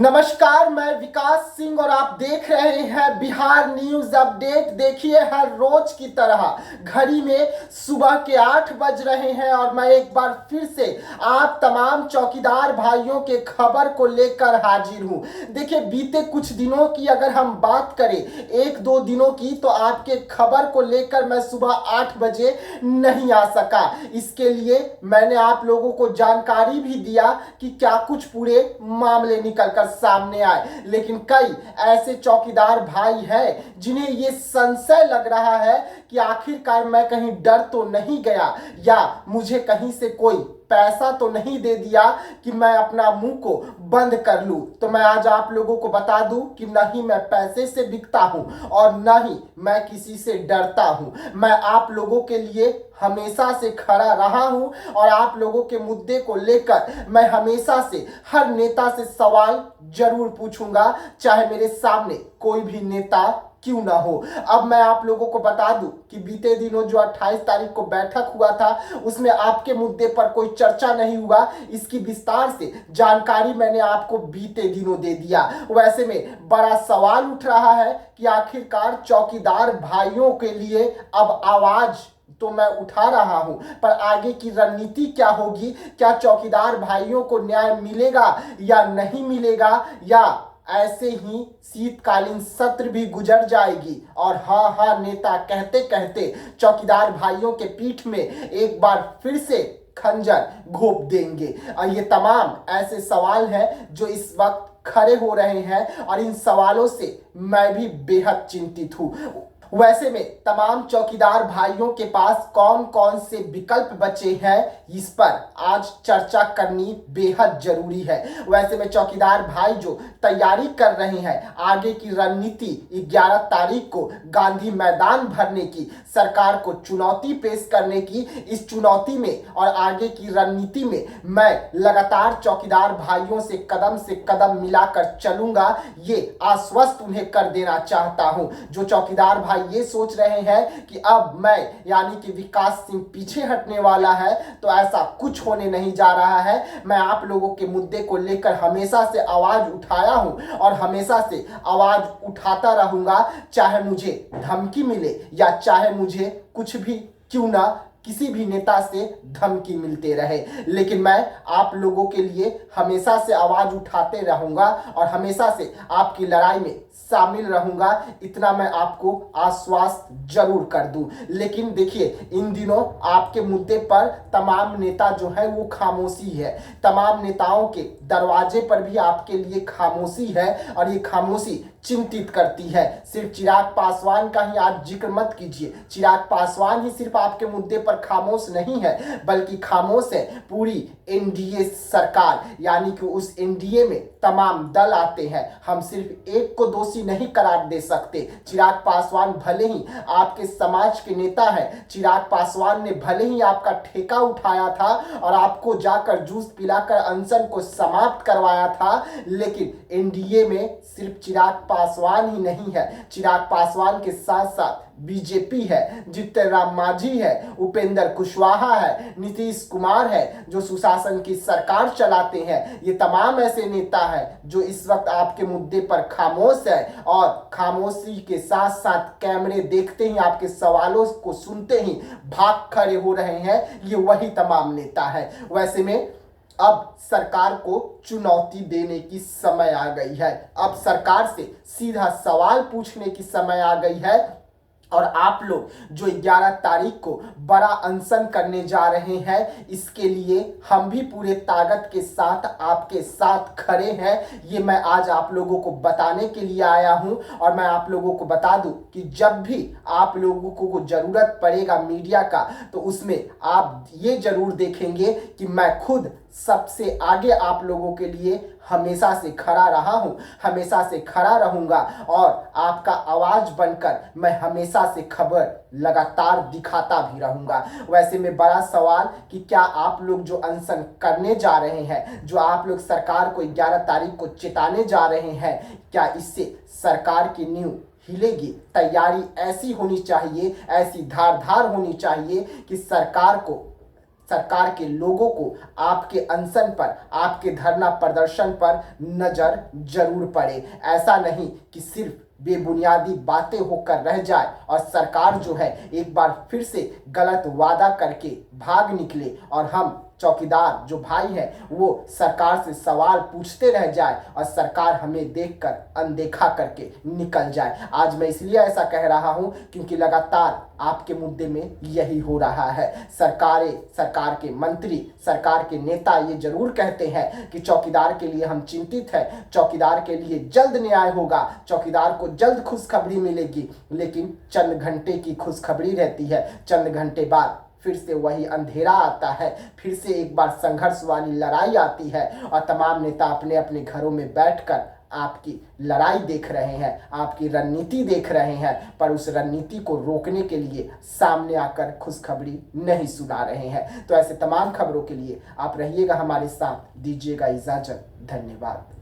नमस्कार, मैं विकास सिंह और आप देख रहे हैं बिहार न्यूज अपडेट। देखिए, हर रोज की तरह घड़ी में सुबह के 8 बज रहे हैं और मैं एक बार फिर से आप तमाम चौकीदार भाइयों के खबर को लेकर हाजिर हूं। देखिए, बीते कुछ दिनों की अगर हम बात करें, 1-2 दिनों की, तो आपके खबर को लेकर मैं सुबह 8 बजे नहीं आ सका। इसके लिए मैंने आप लोगों को जानकारी भी दिया कि क्या कुछ पूरे मामले निकल कर सामने आए, लेकिन कई ऐसे चौकीदार भाई हैं जिन्हें ये संशय लग रहा है कि आखिरकार मैं कहीं डर तो नहीं गया या मुझे कहीं से कोई पैसा तो नहीं दे दिया कि मैं अपना मुंह को बंद कर लूं। तो मैं आज आप लोगों को बता दूं कि न ही मैं पैसे से बिकता हूं और न ही मैं किसी से डरता हूं। मैं आप लोगों के लिए हमेशा से खड़ा रहा हूं और आप लोगों के मुद्दे को लेकर मैं हमेशा से हर नेता से सवाल जरूर पूछूंगा, चाहे मेरे सामने कोई भी नेता क्यों ना हो। अब मैं आप लोगों को बता दूं कि बीते दिनों जो 28 तारीख को बैठक हुआ था, उसमें आपके मुद्दे पर कोई चर्चा नहीं हुआ। इसकी विस्तार से जानकारी मैंने आपको बीते दिनों दे दिया। वैसे में बड़ा सवाल उठ रहा है कि आखिरकार चौकीदार भाइयों के लिए अब आवाज तो मैं उठा रहा हूं, पर आगे की रणनीति क्या होगी? क्या चौकीदार भाइयों को न्याय मिलेगा या नहीं मिलेगा, या ऐसे ही शीतकालीन सत्र भी गुजर जाएगी और हाँ हाँ नेता कहते कहते चौकीदार भाइयों के पीठ में एक बार फिर से खंजर घोंप देंगे? और ये तमाम ऐसे सवाल हैं जो इस वक्त खड़े हो रहे हैं और इन सवालों से मैं भी बेहद चिंतित हूं। वैसे में तमाम चौकीदार भाइयों के पास कौन कौन से विकल्प बचे हैं, इस पर आज चर्चा करनी बेहद जरूरी है। वैसे में चौकीदार भाई जो तैयारी कर रहे हैं आगे की रणनीति, 11 तारीख को गांधी मैदान भरने की, सरकार को चुनौती पेश करने की, इस चुनौती में और आगे की रणनीति में मैं लगातार चौकीदार भाइयों से कदम मिलाकर चलूंगा, ये आश्वस्त उन्हें कर देना चाहता हूं। जो चौकीदार भाई ये सोच रहे हैं कि अब मैं यानी कि विकास सिंह पीछे हटने वाला है, तो ऐसा कुछ होने नहीं जा रहा है। मैं आप लोगों के मुद्दे को लेकर हमेशा से आवाज उठाया हूं और हमेशा से आवाज उठाता रहूंगा, चाहे मुझे धमकी मिले या चाहे मुझे कुछ भी क्यों ना किसी भी नेता से धमकी मिलते रहे, लेकिन मैं आप लोगों के लिए हमेशा से आवाज उठाते रहूंगा और हमेशा से आपकी लड़ाई में शामिल रहूंगा। इतना मैं आपको आश्वास्त जरूर कर दूं। लेकिन देखिए, इन दिनों आपके मुद्दे पर तमाम नेता जो है वो खामोशी है। तमाम नेताओं के दरवाजे पर भी आपके लिए खामोशी है और ये खामोशी चिंतित करती है। सिर्फ चिराग पासवान का ही आज जिक्र मत कीजिए। चिराग पासवान ही सिर्फ आपके मुद्दे पर खामोश नहीं है, बल्कि खामोश है पूरी एनडीए सरकार, यानी कि उस एनडीए में तमाम दल आते हैं। हम सिर्फ एक को दोषी नहीं करार दे सकते। चिराग पासवान भले ही आपके समाज के नेता हैं, चिराग पासवान ने भले ही आपका ठेका उठाया था और आपको जाकर जूस पिलाकर अनशन को समाप्त करवाया था, लेकिन एनडीए में सिर्फ चिराग पासवान ही नहीं है। चिराग पासवान के साथ साथ बीजेपी है, जीतन राम मांझी है, उपेंद्र कुशवाहा है, नीतीश कुमार है, जो सुशासन की सरकार चलाते हैं। ये तमाम ऐसे नेता हैं जो इस वक्त आपके मुद्दे पर खामोश है और खामोशी के साथ साथ कैमरे देखते ही, आपके सवालों को सुनते ही भाग खड़े हो रहे हैं। ये वही तमाम नेता है। वैसे में अब सरकार को चुनौती देने की समय आ गई है। अब सरकार से सीधा सवाल पूछने की समय आ गई है और आप लोग जो 11 तारीख को बड़ा अनशन करने जा रहे हैं, इसके लिए हम भी पूरे ताकत के साथ आपके साथ खड़े हैं। ये मैं आज आप लोगों को बताने के लिए आया हूं और मैं आप लोगों को बता दूं कि जब भी आप लोगों को जरूरत पड़ेगा मीडिया का, तो उसमें आप ये जरूर देखेंगे कि मैं खुद सबसे आगे आप लोगों के लिए हमेशा से खड़ा रहा हूं, हमेशा से खड़ा रहूंगा और आपका आवाज बनकर मैं हमेशा से खबर लगातार दिखाता भी रहूंगा। वैसे में बड़ा सवाल कि क्या आप लोग जो अनशन करने जा रहे हैं, जो आप लोग सरकार को 11 तारीख को चेताने जा रहे हैं, क्या इससे सरकार की नींव हिलेगी? तैयारी ऐसी होनी चाहिए, ऐसी धारदार होनी चाहिए कि सरकार को सरकार के लोगों को आपके अनशन पर, आपके धरना प्रदर्शन पर नजर जरूर पड़े। ऐसा नहीं कि सिर्फ बेबुनियादी बातें होकर रह जाए और सरकार जो है एक बार फिर से गलत वादा करके भाग निकले और हम चौकीदार जो भाई है वो सरकार से सवाल पूछते रह जाए और सरकार हमें देखकर अनदेखा करके निकल जाए। आज मैं इसलिए ऐसा कह रहा हूं क्योंकि लगातार आपके मुद्दे में यही हो रहा है। सरकार के मंत्री, सरकार के नेता ये जरूर कहते हैं कि चौकीदार के लिए हम चिंतित हैं, चौकीदार के लिए जल्द न्याय होगा, चौकीदार को जल्द खुशखबरी मिलेगी, लेकिन चंद घंटे की खुशखबरी रहती है, चंद घंटे बाद फिर से वही अंधेरा आता है, फिर से एक बार संघर्ष वाली लड़ाई आती है और तमाम नेता अपने अपने घरों में बैठकर आपकी लड़ाई देख रहे हैं, आपकी रणनीति देख रहे हैं, पर उस रणनीति को रोकने के लिए सामने आकर खुशखबरी नहीं सुना रहे हैं। तो ऐसे तमाम खबरों के लिए आप रहिएगा हमारे साथ, दीजिएगा इजाजत। धन्यवाद।